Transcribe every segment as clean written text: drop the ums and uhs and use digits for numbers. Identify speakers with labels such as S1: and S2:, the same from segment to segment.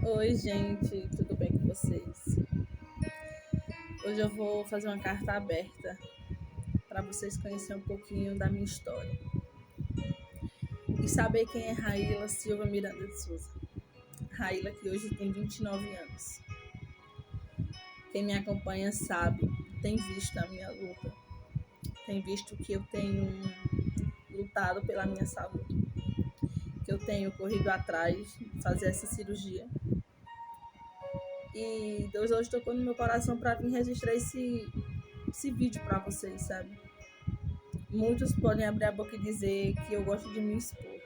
S1: Oi, gente, tudo bem com vocês? Hoje eu vou fazer uma carta aberta para vocês conhecerem um pouquinho da minha história e saber quem é Raíla Silva Miranda de Souza. Raíla, que hoje tem 29 anos. Quem me acompanha sabe, tem visto a minha luta, tem visto que eu tenho lutado pela minha saúde, que eu tenho corrido atrás de fazer essa cirurgia. E Deus hoje tocou no meu coração para vir registrar esse vídeo para vocês, sabe? Muitos podem abrir a boca e dizer que eu gosto de me expor,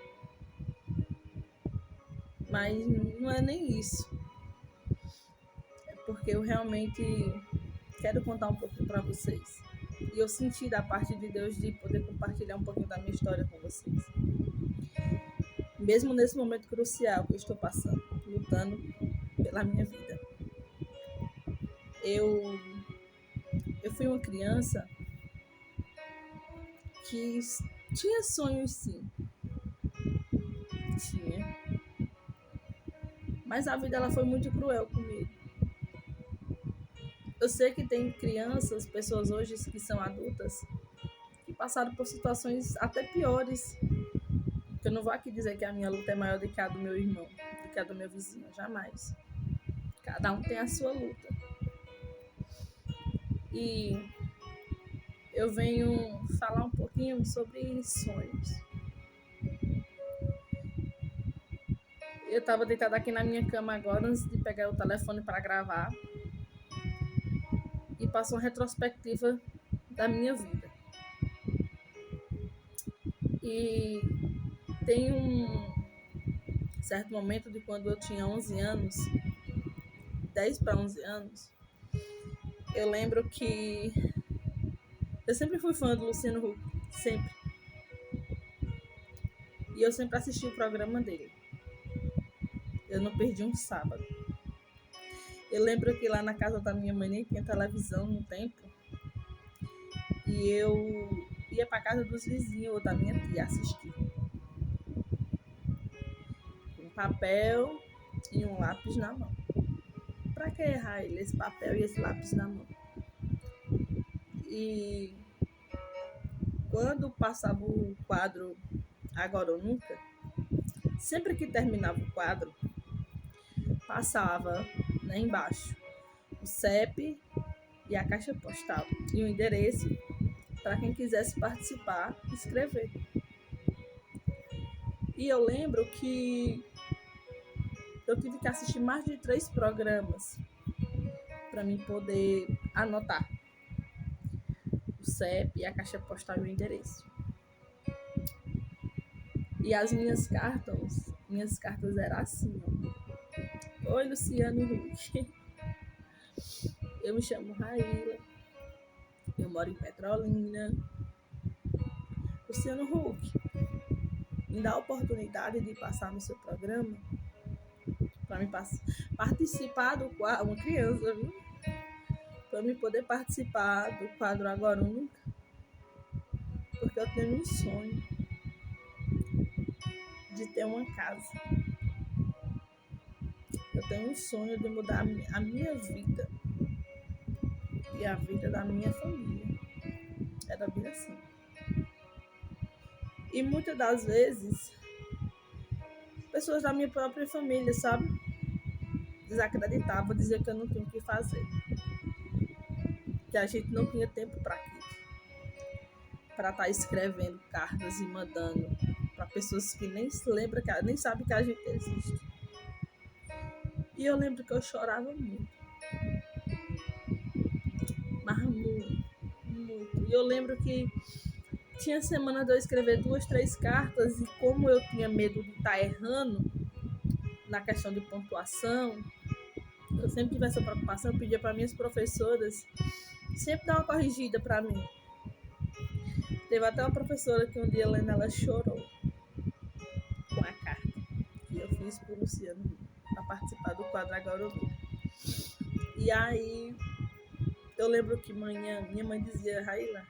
S1: mas não é nem isso. É porque eu realmente quero contar um pouquinho para vocês. E eu senti da parte de Deus de poder compartilhar um pouquinho da minha história com vocês. Mesmo nesse momento crucial que eu estou passando, lutando pela minha vida. Eu, eu fui uma criança que tinha sonhos, sim. Tinha. Mas a vida ela foi muito cruel comigo. Eu sei que tem crianças, pessoas hoje que são adultas, que passaram por situações até piores. Eu não vou aqui dizer que a minha luta é maior do que a do meu irmão, do que a do meu vizinho, jamais. Cada um tem a sua luta. E eu venho falar um pouquinho sobre sonhos. Eu estava deitada aqui na minha cama agora, antes de pegar o telefone para gravar, e passou uma retrospectiva da minha vida. E tem um certo momento de quando eu tinha 11 anos, 10 para 11 anos, eu lembro que eu sempre fui fã do Luciano Huck, sempre. E eu sempre assisti o programa dele. Eu não perdi um sábado. Eu lembro que lá na casa da minha mãe nem tinha televisão no tempo. E eu ia para casa dos vizinhos ou da minha tia assistir. Um papel e um lápis na mão. Para que errar ele, esse papel e esse lápis na mão? E quando passava o quadro Agora ou Nunca, sempre que terminava o quadro, passava, né, embaixo o CEP e a caixa postal e o endereço para quem quisesse participar, escrever. E eu lembro que eu tive que assistir mais de 3 programas para mim poder anotar o CEP, a caixa postal e o endereço. E as minhas cartas eram assim, ó. Oi, Luciano Huck. Eu me chamo Raíla. Eu moro em Petrolina. Luciano Huck, me dá a oportunidade de passar no seu programa para me participar do quadro, uma criança, viu? Para me poder participar do quadro Agora ou Nunca, porque eu tenho um sonho de ter uma casa. Eu tenho um sonho de mudar a minha vida e a vida da minha família. Era bem assim. E muitas das vezes, pessoas da minha própria família, sabe? Desacreditavam, diziam que eu não tinha o que fazer. Que a gente não tinha tempo para aquilo. Para estar escrevendo cartas e mandando para pessoas que nem se lembram, nem sabem que a gente existe. E eu lembro que eu chorava muito. Mas muito, muito. E eu lembro que tinha semana de eu escrever 2, 3 cartas, e como eu tinha medo de estar errando na questão de pontuação, eu sempre tive essa preocupação, eu pedia para minhas professoras sempre dar uma corrigida para mim. Teve até uma professora que um dia ela chorou com a carta que eu fiz pro Luciano para participar do quadro Agora ou Nunca. E aí eu lembro que minha mãe dizia: Raíla,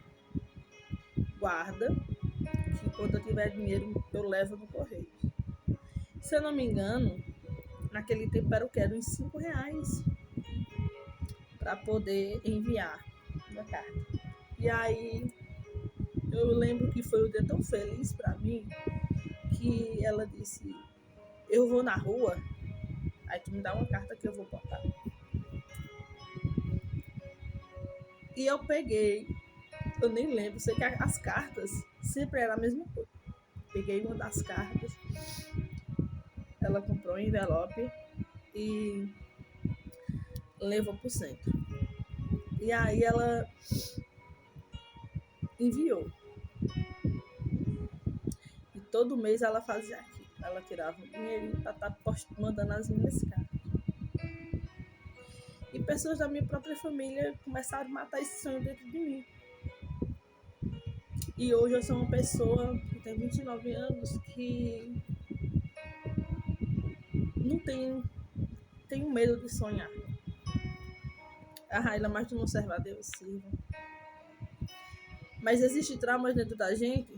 S1: guarda, que quando eu tiver dinheiro eu levo no correio. Se eu não me engano, naquele tempo era o que? Era uns R$ 5 para poder enviar uma carta. E aí eu lembro que foi um dia tão feliz para mim que ela disse: eu vou na rua, aí tu me dá uma carta que eu vou botar. E eu peguei, eu nem lembro, sei que as cartas sempre era a mesma coisa. Peguei uma das cartas, ela comprou um envelope e levou pro centro. E aí ela enviou. E todo mês ela fazia aquilo. Ela tirava um dinheirinho pra estar mandando as minhas cartas. E pessoas da minha própria família começaram a matar esse sonho dentro de mim. E hoje eu sou uma pessoa que tem 29 anos que não tenho medo de sonhar. A Raila, mas tu não serve a Deus, sirva. Mas existe traumas dentro da gente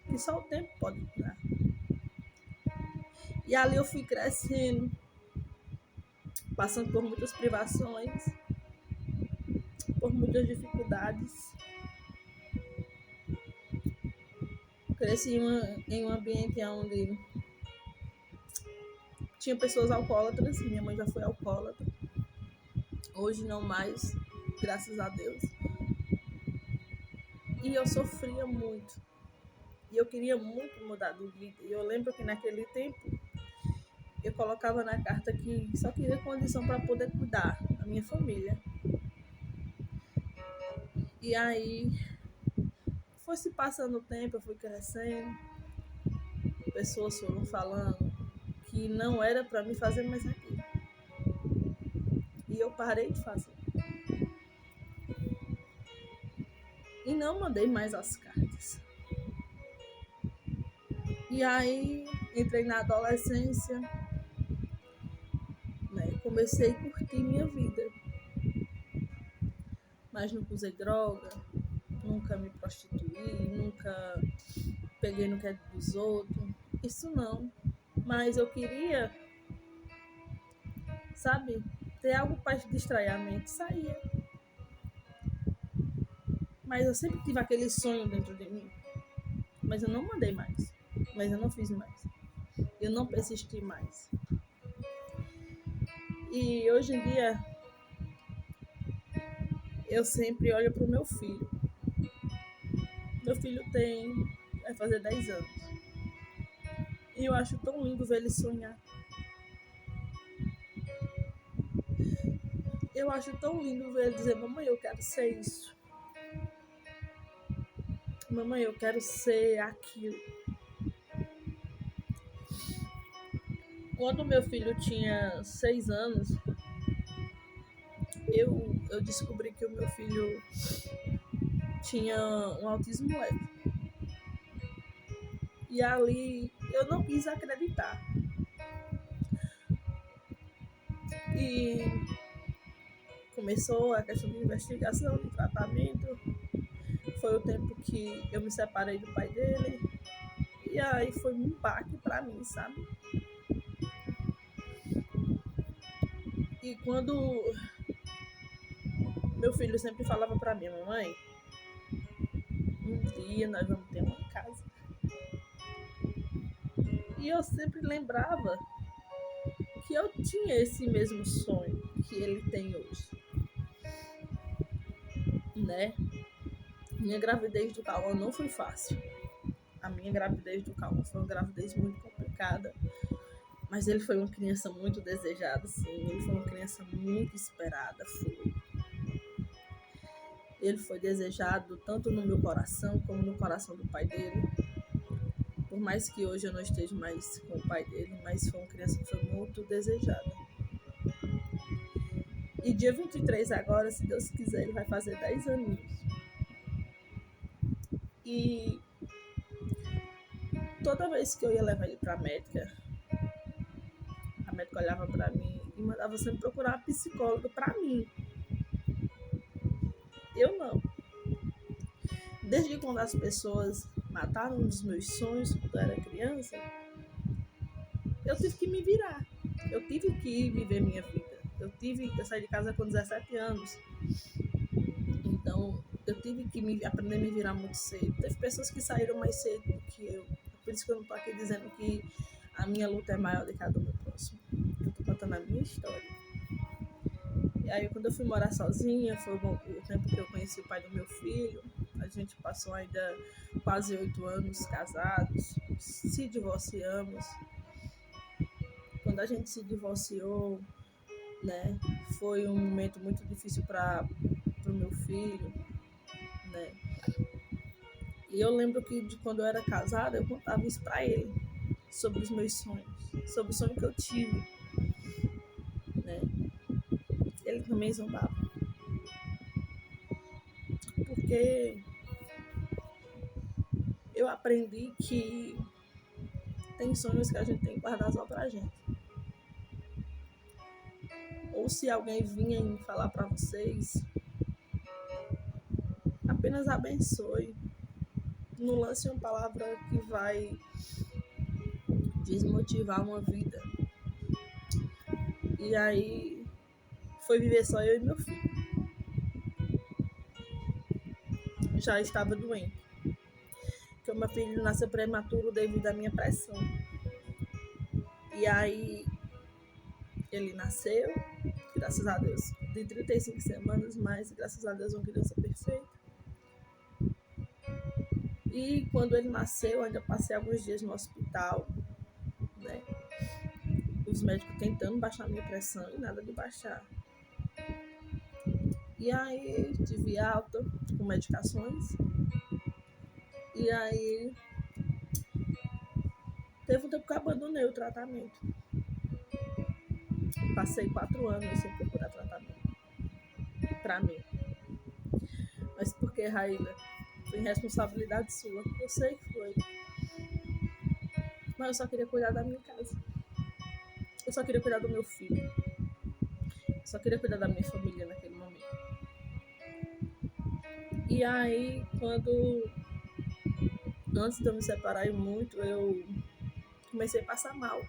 S1: que só o tempo pode curar. E ali eu fui crescendo, passando por muitas privações, por muitas dificuldades. Cresci em um ambiente onde tinha pessoas alcoólatras. Minha mãe já foi alcoólatra. Hoje não mais, graças a Deus. E eu sofria muito. E eu queria muito mudar de vida. E eu lembro que naquele tempo eu colocava na carta que só queria condição para poder cuidar da minha família. E aí foi se passando o tempo, eu fui crescendo. Pessoas foram falando que não era para mim fazer mais aquilo. E eu parei de fazer. E não mandei mais as cartas. E aí entrei na adolescência, né? Comecei a curtir minha vida. Mas não usei droga, nunca me prostituí, nunca peguei no crédito dos outros. Isso não. Mas eu queria, sabe, ter algo para distrair a mente. Saía. Mas eu sempre tive aquele sonho dentro de mim. Mas eu não mandei mais. Mas eu não fiz mais. Eu não persisti mais. E hoje em dia, eu sempre olho para o meu filho. Meu filho vai fazer 10 anos. E eu acho tão lindo ver ele sonhar. Eu acho tão lindo ver ele dizer: mamãe, eu quero ser isso. Mamãe, eu quero ser aquilo. Quando meu filho tinha 6 anos, eu descobri que o meu filho tinha um autismo leve. E ali eu não quis acreditar. E começou a questão de investigação, de tratamento. Foi o tempo que eu me separei do pai dele. E aí foi um baque pra mim, sabe? E quando meu filho sempre falava pra mim: mamãe, um dia nós vamos ter uma casa. E eu sempre lembrava que eu tinha esse mesmo sonho que ele tem hoje, né? Minha gravidez do Cauã não foi fácil. A minha gravidez do Cauã foi uma gravidez muito complicada. Mas ele foi uma criança muito desejada, sim. Ele foi uma criança muito esperada, foi. Ele foi desejado tanto no meu coração como no coração do pai dele. Por mais que hoje eu não esteja mais com o pai dele, mas foi uma criança que foi muito desejada. E dia 23 agora, se Deus quiser, ele vai fazer 10 aninhos. E toda vez que eu ia levar ele pra médica, a médica olhava pra mim e mandava sempre procurar uma psicóloga pra mim. Eu não. Desde quando as pessoas mataram um dos meus sonhos quando eu era criança, eu tive que me virar. Eu tive que viver minha vida. Eu saí de casa com 17 anos. Então, eu tive que aprender a me virar muito cedo. Teve pessoas que saíram mais cedo do que eu. Por isso que eu não tô aqui dizendo que a minha luta é maior do que a do meu próximo. Eu tô contando a minha história. E aí, quando eu fui morar sozinha, foi o tempo que eu conheci o pai do meu filho. A gente passou ainda quase 8 anos casados, se divorciamos. Quando a gente se divorciou, né, foi um momento muito difícil para o meu filho, né? E eu lembro que de quando eu era casada, eu contava isso para ele, sobre os meus sonhos, sobre o sonho que eu tive, né? Ele também zombava. Porque eu aprendi que tem sonhos que a gente tem que guardar só pra gente. Ou se alguém vinha falar para vocês, apenas abençoe. Não lance uma palavra que vai desmotivar uma vida. E aí foi viver só eu e meu filho. Já estava doente. Porque o meu filho nasceu prematuro devido à minha pressão. E aí ele nasceu, graças a Deus, de 35 semanas, mas graças a Deus uma criança perfeita. E quando ele nasceu, eu ainda passei alguns dias no hospital, né? Os médicos tentando baixar a minha pressão e nada de baixar. E aí tive alta com medicações. E aí teve um tempo que eu abandonei o tratamento. Passei 4 anos sem procurar tratamento pra mim. Mas por que, Raíla? Foi responsabilidade sua. Eu sei que foi. Mas eu só queria cuidar da minha casa. Eu só queria cuidar do meu filho. Eu só queria cuidar da minha família naquele momento. E aí, antes de eu me separar muito, eu comecei a passar mal.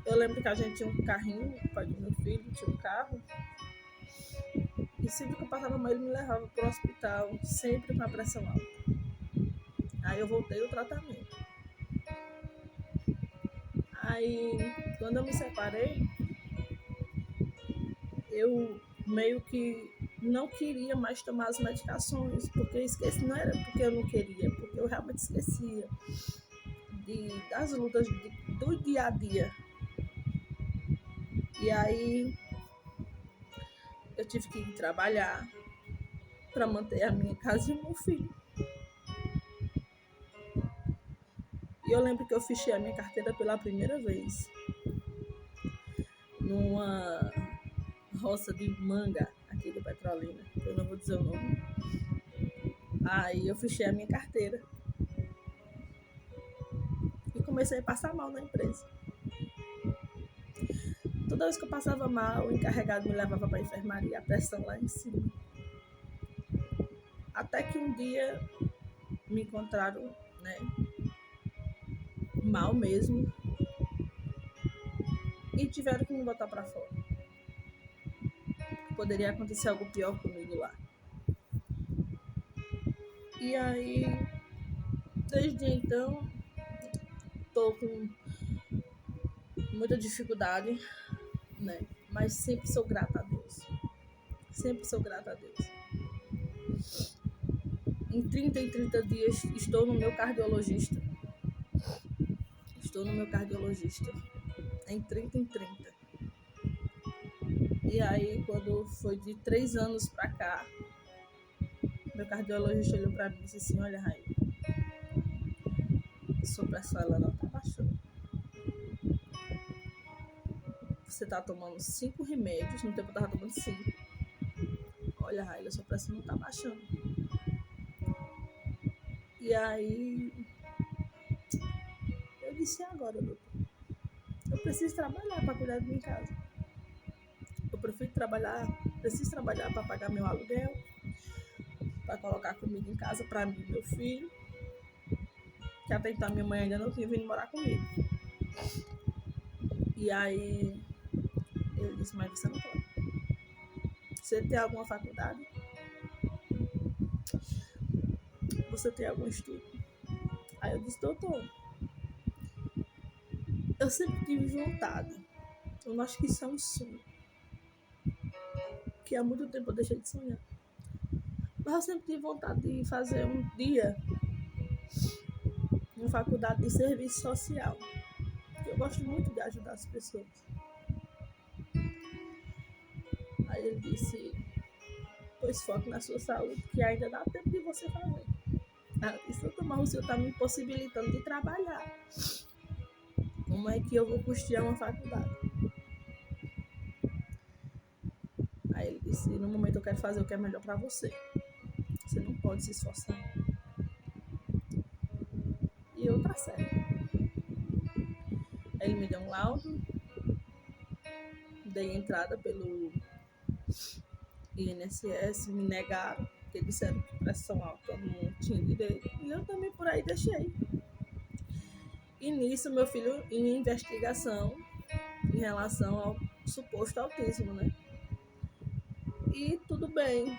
S1: Eu lembro que a gente tinha um carrinho, o pai do meu filho tinha um carro. E sempre que eu passava mal, ele me levava para o hospital, sempre com a pressão alta. Aí eu voltei do tratamento. Aí, quando eu me separei, eu meio que não queria mais tomar as medicações, porque eu esqueci, não era porque eu não queria, porque eu realmente esquecia das lutas do dia a dia. E aí eu tive que ir trabalhar para manter a minha casa e o meu filho. E eu lembro que eu fichei a minha carteira pela primeira vez numa roça de manga aqui de Petrolina, eu não vou dizer o nome. Aí eu fichei a minha carteira e comecei a passar mal na empresa. Toda vez que eu passava mal, o encarregado me levava para a enfermaria, a pressão lá em cima. Até que um dia me encontraram, né, mal mesmo, e tiveram que me botar para fora. Poderia acontecer algo pior comigo lá. E aí, desde então, tô com muita dificuldade, né? Mas sempre sou grata a Deus. Sempre sou grata a Deus. Em 30 dias estou no meu cardiologista. Em 30. E aí, quando foi de 3 anos pra cá, meu cardiologista olhou pra mim e disse assim: olha, Raí, sua pressão ela não tá baixando. Você tá tomando 5 remédios, no tempo eu tava tomando 5. Olha, Raí, sua pressão não tá baixando. E aí eu disse: agora, doutor, eu preciso trabalhar para cuidar da minha casa. Eu preciso trabalhar para pagar meu aluguel, para colocar comida em casa para mim e meu filho. que até então minha mãe ainda não tinha vindo morar comigo. E aí ele disse, mas você não pode. Você tem alguma faculdade? Você tem algum estudo? Aí eu disse, doutor, eu sempre tive vontade. Eu acho que isso é um sonho. Que há muito tempo eu deixei de sonhar. Mas eu sempre tive vontade de fazer um dia uma faculdade de serviço social. Porque eu gosto muito de ajudar as pessoas. Aí ele disse, pois foque na sua saúde, que ainda dá tempo de você fazer. Aí eu disse, doutor, mas o senhor está me impossibilitando de trabalhar. Como é que eu vou custear uma faculdade? Aí ele disse, no momento eu quero fazer o que é melhor para você. Você não pode se esforçar. E eu, tá certo. Aí ele me deu um laudo, dei entrada pelo INSS, me negaram, porque disseram que pressão alta não tinha direito. E eu também por aí deixei. E nisso meu filho em investigação em relação ao suposto autismo, né? E tudo bem.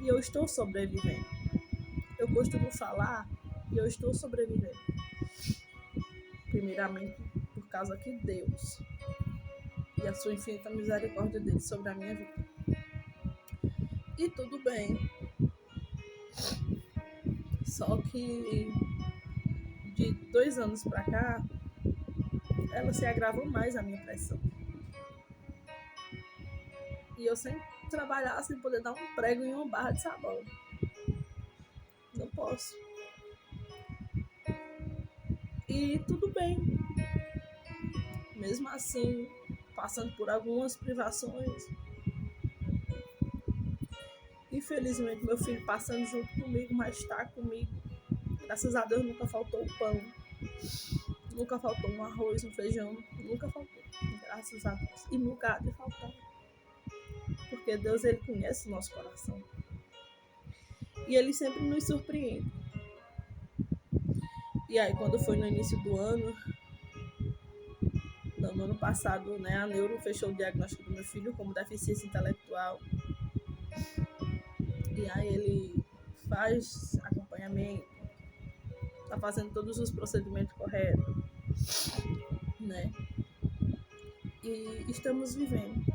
S1: E eu estou sobrevivendo. Eu costumo falar que eu estou sobrevivendo. Primeiramente por causa que Deus e a sua infinita misericórdia dele sobre a minha vida. E tudo bem. Só que de 2 anos pra cá, ela se agravou mais a minha pressão. E eu sem trabalhar, sem poder dar um prego em uma barra de sabão. Não posso. E tudo bem. Mesmo assim, passando por algumas privações. Infelizmente, meu filho passando junto comigo, mas está comigo. Graças a Deus nunca faltou o pão. Nunca faltou um arroz, um feijão. Nunca faltou. Graças a Deus. E nunca há de faltar. Porque Deus, ele conhece o nosso coração. E ele sempre nos surpreende. E aí, quando foi no início do ano, no ano passado, né, a neuro fechou o diagnóstico do meu filho como deficiência intelectual. E aí ele faz acompanhamento, tá fazendo todos os procedimentos corretos, né? E estamos vivendo.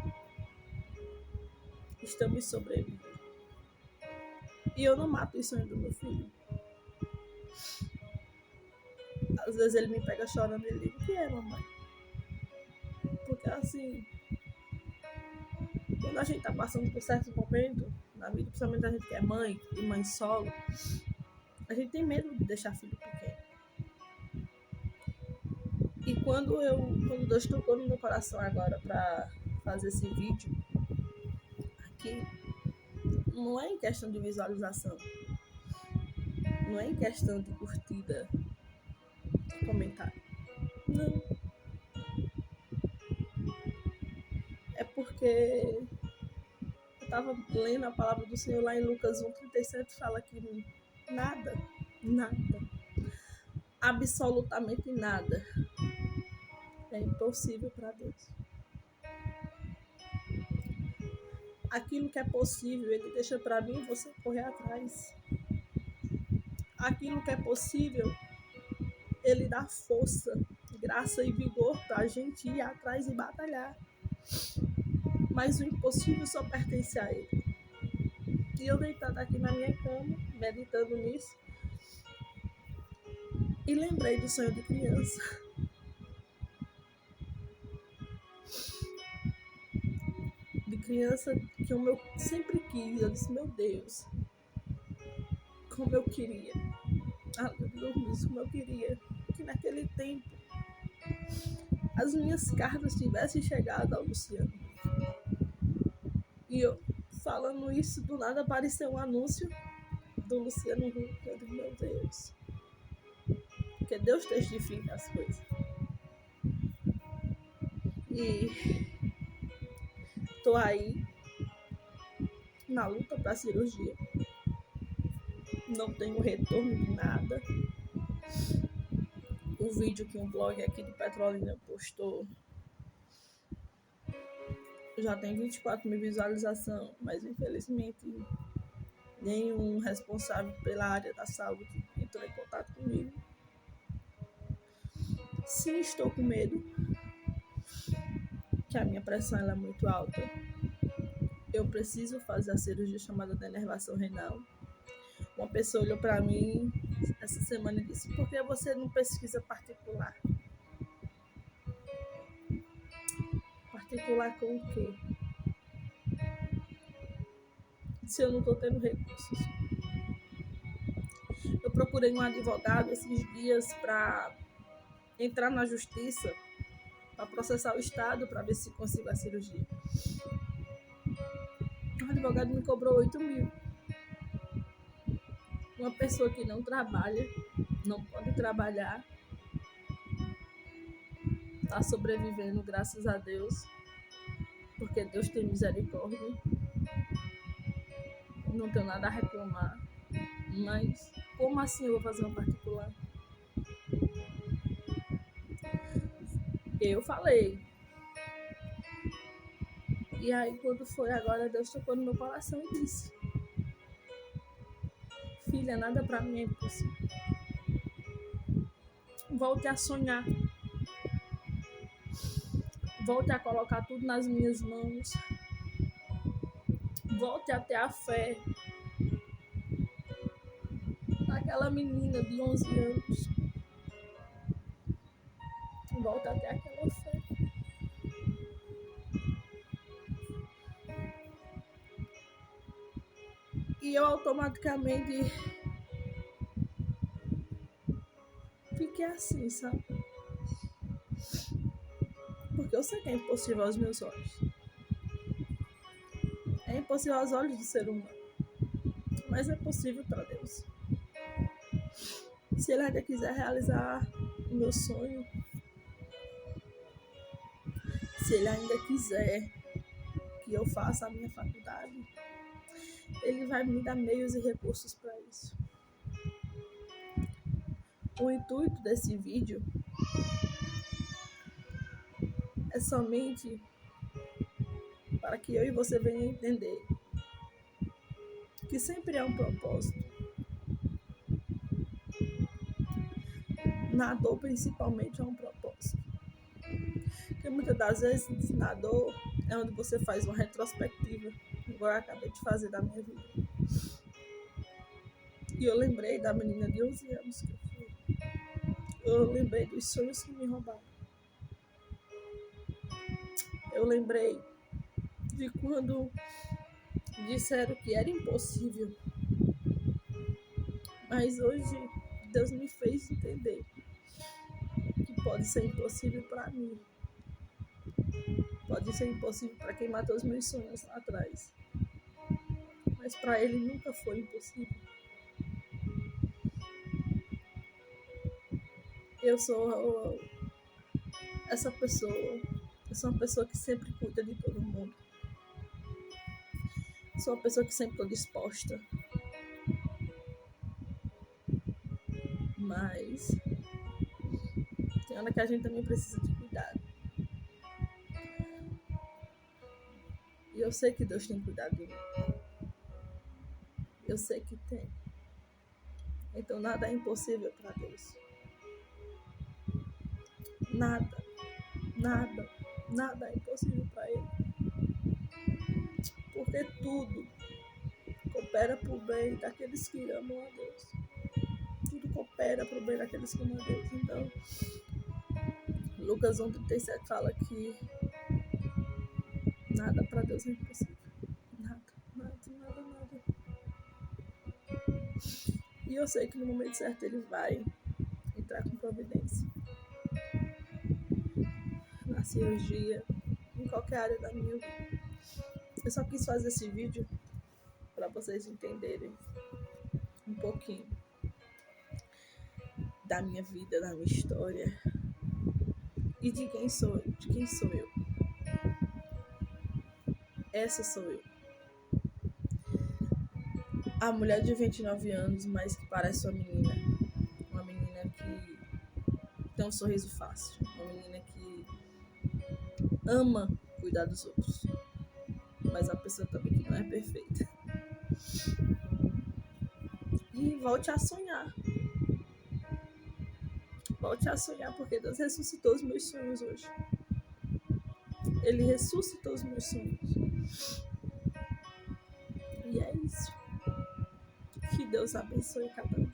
S1: Estamos sobrevivendo. E eu não mato o sonho do meu filho. Às vezes ele me pega chorando e ele diz, o que é, mamãe? Porque assim, quando a gente tá passando por certos momentos na vida, principalmente a gente que é mãe e mãe solo, a gente tem medo de deixar filho pequeno. E quando Deus tocou no meu coração agora pra fazer esse vídeo aqui, não é em questão de visualização, não é em questão de curtida, de comentário. Não. É porque eu estava lendo a palavra do Senhor lá em Lucas 1,37, fala que nada, absolutamente nada é impossível para Deus. Aquilo que é possível, Ele deixa para mim e você correr atrás. Aquilo que é possível, Ele dá força, graça e vigor para a gente ir atrás e batalhar. Mas o impossível só pertence a Ele. E eu deitada aqui na minha cama, meditando nisso, e lembrei do sonho de criança. De criança que eu sempre quis. Eu disse, meu Deus, como eu queria. Como eu queria que naquele tempo as minhas cartas tivessem chegado ao Luciano. E eu falando isso, do nada apareceu um anúncio do Luciano Huck. Eu digo, meu Deus, porque Deus testifica as coisas. E tô aí na luta para cirurgia. Não tenho retorno de nada. o vídeo que um blog aqui de Petrolina postou. Já tem 24 mil visualizações, mas infelizmente nenhum responsável pela área da saúde entrou em contato comigo. Sim, estou com medo, que a minha pressão ela é muito alta. Eu preciso fazer a cirurgia chamada de denervação renal. Uma pessoa olhou para mim essa semana e disse: por que você não pesquisa particular? Particular com o quê? Se eu não estou tendo recursos. Eu procurei um advogado esses dias para entrar na justiça, para processar o Estado, para ver se consigo a cirurgia. O advogado me cobrou 8 mil. Uma pessoa que não trabalha, não pode trabalhar, está sobrevivendo, graças a Deus, porque Deus tem misericórdia. Não tenho nada a reclamar. Mas como assim eu vou fazer uma particular? Eu falei. E aí quando foi agora, Deus tocou no meu coração e disse: filha, nada pra mim é impossível. Volte a sonhar. Volte a colocar tudo nas minhas mãos. Volte a ter a fé daquela menina de 11 anos. Volte a ter aquela fé. E eu automaticamente fiquei assim, sabe? Porque eu sei que é impossível aos meus olhos. É impossível aos olhos do ser humano. Mas é possível para Deus. Se Ele ainda quiser realizar o meu sonho, se Ele ainda quiser que eu faça a minha faculdade, Ele vai me dar meios e recursos para isso. O intuito desse vídeo é somente para que eu e você venham entender que sempre há um propósito. Na dor, principalmente, há um propósito. Porque muitas das vezes, na dor, é onde você faz uma retrospectiva, igual eu acabei de fazer da minha vida. E eu lembrei da menina de 11 anos que eu fui. Eu lembrei dos sonhos que me roubaram. Eu lembrei de quando disseram que era impossível. Mas hoje, Deus me fez entender que pode ser impossível para mim. Pode ser impossível para quem matou os meus sonhos lá atrás. Mas para Ele nunca foi impossível. Eu sou essa pessoa. Eu sou uma pessoa que sempre cuida de todo mundo. Sou uma pessoa que sempre estou disposta. Mas tem hora que a gente também precisa de cuidado. E eu sei que Deus tem cuidado de mim. Eu sei que tem. Então nada é impossível para Deus. Nada é impossível para Ele. Porque tudo coopera para o bem daqueles que amam a Deus. Tudo coopera para o bem daqueles que amam a Deus. Então, Lucas 1,37 fala que nada para Deus é impossível. Nada. E eu sei que no momento certo Ele vai entrar com providência. Na cirurgia, em qualquer área da minha vida. Eu só quis fazer esse vídeo para vocês entenderem um pouquinho da minha vida, da minha história e de quem sou eu. Essa sou eu. A mulher de 29 anos, mas que parece uma menina tem um sorriso fácil. Uma menina que ama cuidar dos outros. Mas a pessoa também que não é perfeita. E volte a sonhar. Volte a sonhar, porque Deus ressuscitou os meus sonhos hoje. Ele ressuscitou os meus sonhos. E é isso. Que Deus abençoe cada um.